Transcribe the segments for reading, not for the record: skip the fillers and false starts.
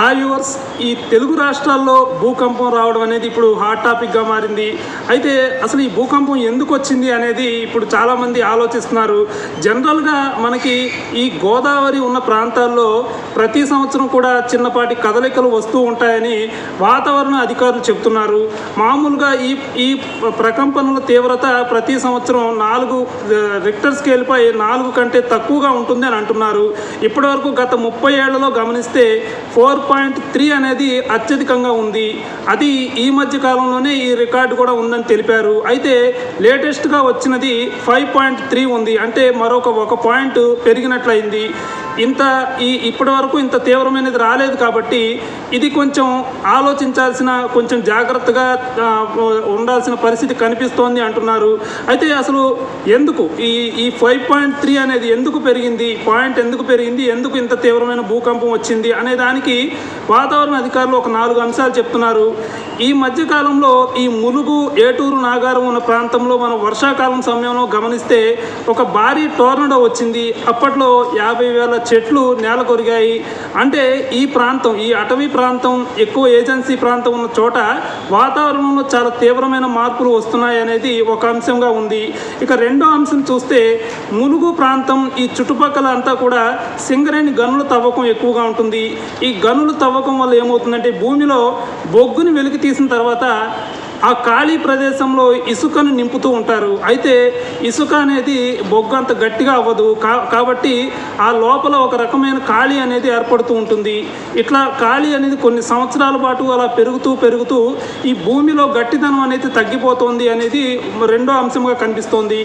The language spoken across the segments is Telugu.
హాయ్ వ్యూవర్స్, ఈ తెలుగు రాష్ట్రాల్లో భూకంపం రావడం అనేది ఇప్పుడు హాట్ టాపిక్గా మారింది. అయితే అసలు ఈ భూకంపం ఎందుకు వచ్చింది అనేది ఇప్పుడు చాలామంది ఆలోచిస్తున్నారు. జనరల్గా మనకి ఈ గోదావరి ఉన్న ప్రాంతాల్లో ప్రతి సంవత్సరం కూడా చిన్నపాటి కదలికలు వస్తూ ఉంటాయని వాతావరణ అధికారులు చెప్తున్నారు. మామూలుగా ఈ ప్రకంపనల తీవ్రత ప్రతి సంవత్సరం 4 రిక్టర్ స్కేల్పై 4 కంటే తక్కువగా ఉంటుంది అని అంటున్నారు. ఇప్పటివరకు గత 30 ఏళ్లలో గమనిస్తే 4.3 అనేది అత్యధికంగా ఉంది. అది ఈ మధ్య కాలంలోనే ఈ రికార్డు కూడా ఉందని తెలిపారు. అయితే లేటెస్ట్గా వచ్చినది 5.3 ఉంది. అంటే మరొక 1 పాయింట్ పెరిగినట్లయింది. ఇప్పటి వరకు ఇంత తీవ్రమైనది రాలేదు కాబట్టి ఇది కొంచెం ఆలోచించాల్సిన, కొంచెం జాగ్రత్తగా ఉండాల్సిన పరిస్థితి కనిపిస్తోంది అంటున్నారు. అయితే అసలు ఎందుకు ఈ 5.3 అనేది ఎందుకు పెరిగింది, పాయింట్ ఎందుకు పెరిగింది, ఎందుకు ఇంత తీవ్రమైన భూకంపం వచ్చింది అనే దానికి వాతావరణ అధికారులు ఒక 4 అంశాలు చెప్తున్నారు. ఈ మధ్యకాలంలో ఈ ములుగు, ఏటూరు, నాగారం ఉన్న ప్రాంతంలో మనం వర్షాకాలం సమయంలో గమనిస్తే ఒక భారీ టోర్నడో వచ్చింది. అప్పట్లో 50,000 చెట్లు నేల కొరిగాయి. అంటే ఈ ప్రాంతం, ఈ అటవీ ప్రాంతం, ఎక్కువ ఏజెన్సీ ప్రాంతం ఉన్న చోట వాతావరణంలో చాలా తీవ్రమైన మార్పులు వస్తున్నాయి అనేది ఒక అంశంగా ఉంది. ఇక రెండో అంశం చూస్తే ములుగు ప్రాంతం, ఈ చుట్టుపక్కల అంతా కూడా సింగరేణి గనుల తవ్వకం ఎక్కువగా ఉంటుంది. ఈ గనులు తవ్వకం వల్ల ఏమవుతుందంటే భూమిలో బొగ్గుని వెలికి తీసిన తర్వాత ఆ ఖాళీ ప్రదేశంలో ఇసుకను నింపుతూ ఉంటారు. అయితే ఇసుక అనేది బొగ్గు అంత గట్టిగా అవ్వదు కాబట్టి ఆ లోపల ఒక రకమైన ఖాళీ అనేది ఏర్పడుతూ ఉంటుంది. ఇట్లా ఖాళీ అనేది కొన్ని సంవత్సరాల పాటు అలా పెరుగుతూ ఈ భూమిలో గట్టిదనం అనేది తగ్గిపోతుంది అనేది రెండో అంశంగా కనిపిస్తోంది.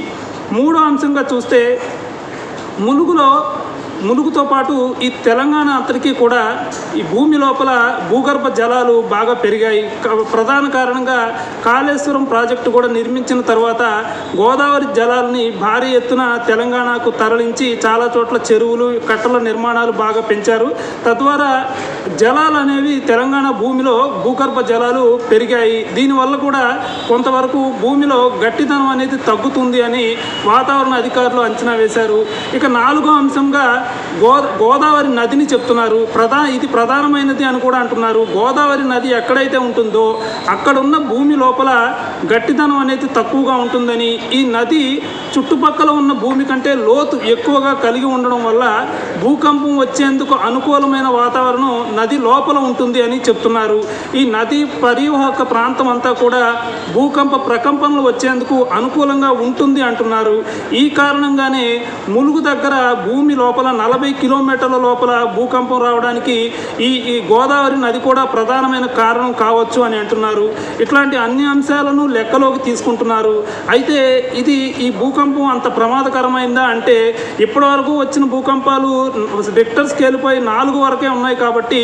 మూడో అంశంగా చూస్తే ములుగుతో పాటు ఈ తెలంగాణ అంతటికీ కూడా ఈ భూమి లోపల భూగర్భ జలాలు బాగా పెరిగాయి. ప్రధాన కారణంగా కాళేశ్వరం ప్రాజెక్టు కూడా నిర్మించిన తర్వాత గోదావరి జలాలని భారీ ఎత్తున తెలంగాణకు తరలించి చాలా చోట్ల చెరువులు, కట్టల నిర్మాణాలు బాగా పెంచారు. తద్వారా జలాలు అనేవి తెలంగాణ భూమిలో భూగర్భ జలాలు పెరిగాయి. దీనివల్ల కూడా కొంతవరకు భూమిలో గట్టిదనం అనేది తగ్గుతుంది అని వాతావరణ అధికారులు అంచనా వేశారు. ఇక 4వ అంశంగా గోదావరి నదిని చెప్తున్నారు. ఇది ప్రధానమైనది అని కూడా అంటున్నారు. గోదావరి నది ఎక్కడైతే ఉంటుందో అక్కడున్న భూమి లోపల గట్టిదనం అనేది తక్కువగా ఉంటుందని, ఈ నది చుట్టుపక్కల ఉన్న భూమి కంటే లోతు ఎక్కువగా కలిగి ఉండడం వల్ల భూకంపం వచ్చేందుకు అనుకూలమైన వాతావరణం నది లోపల ఉంటుంది అని చెప్తున్నారు. ఈ నది పరివాహక ప్రాంతం అంతా కూడా భూకంప ప్రకంపనలు వచ్చేందుకు అనుకూలంగా ఉంటుంది అంటున్నారు. ఈ కారణంగానే ములుగు దగ్గర భూమి లోపల 40 కిలోమీటర్ల లోపల భూకంపం రావడానికి ఈ గోదావరి నది కూడా ప్రధానమైన కారణం కావచ్చు అని అంటున్నారు. ఇట్లాంటి అన్ని అంశాలను లెక్కలోకి తీసుకుంటున్నారు. అయితే ఈ భూకంపం అంత ప్రమాదకరమైందా అంటే ఇప్పటివరకు వచ్చిన భూకంపాలు రిక్టర్ స్కేల్పై 4 వరకే ఉన్నాయి కాబట్టి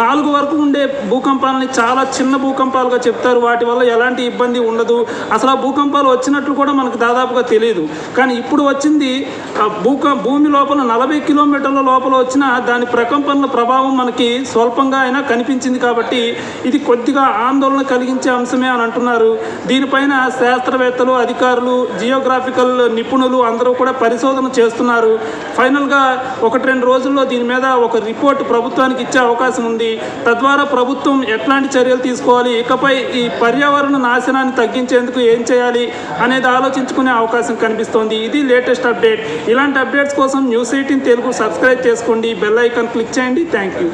4 వరకు ఉండే భూకంపాలని చాలా చిన్న భూకంపాలుగా చెప్తారు. వాటి వల్ల ఎలాంటి ఇబ్బంది ఉండదు, అసలు ఆ భూకంపాలు వచ్చినట్లు కూడా మనకు దాదాపుగా తెలియదు. కానీ ఇప్పుడు వచ్చింది భూమి లోపల 40 కిలోమీటర్ల లోపల వచ్చిన దాని ప్రకంపనల ప్రభావం మనకి స్వల్పంగా అయినా కనిపించింది కాబట్టి ఇది కొద్దిగా ఆందోళన కలిగించే అంశమే అని అంటున్నారు. దీనిపైన శాస్త్రవేత్తలు, అధికారులు, జియోగ్రాఫికల్ నిపుణులు అందరూ కూడా పరిశోధన చేస్తున్నారు. ఫైనల్గా 1-2 రోజుల్లో దీని మీద ఒక రిపోర్ట్ ప్రభుత్వానికి ఇచ్చే అవకాశం ఉంది. తద్వారా ప్రభుత్వం ఎట్లాంటి చర్యలు తీసుకోవాలి, ఇకపై ఈ పర్యావరణ నాశనాన్ని తగ్గించేందుకు ఏం చేయాలి అనేది ఆలోచించుకునే అవకాశం కనిపిస్తోంది. ఇది లేటెస్ట్ అప్డేట్. ఇలాంటి అప్డేట్స్ కోసం News18 తెలుగు సబ్స్క్రైబ్ చేసుకోండి, బెల్ ఐకాన్ క్లిక్ చేయండి. Thank you.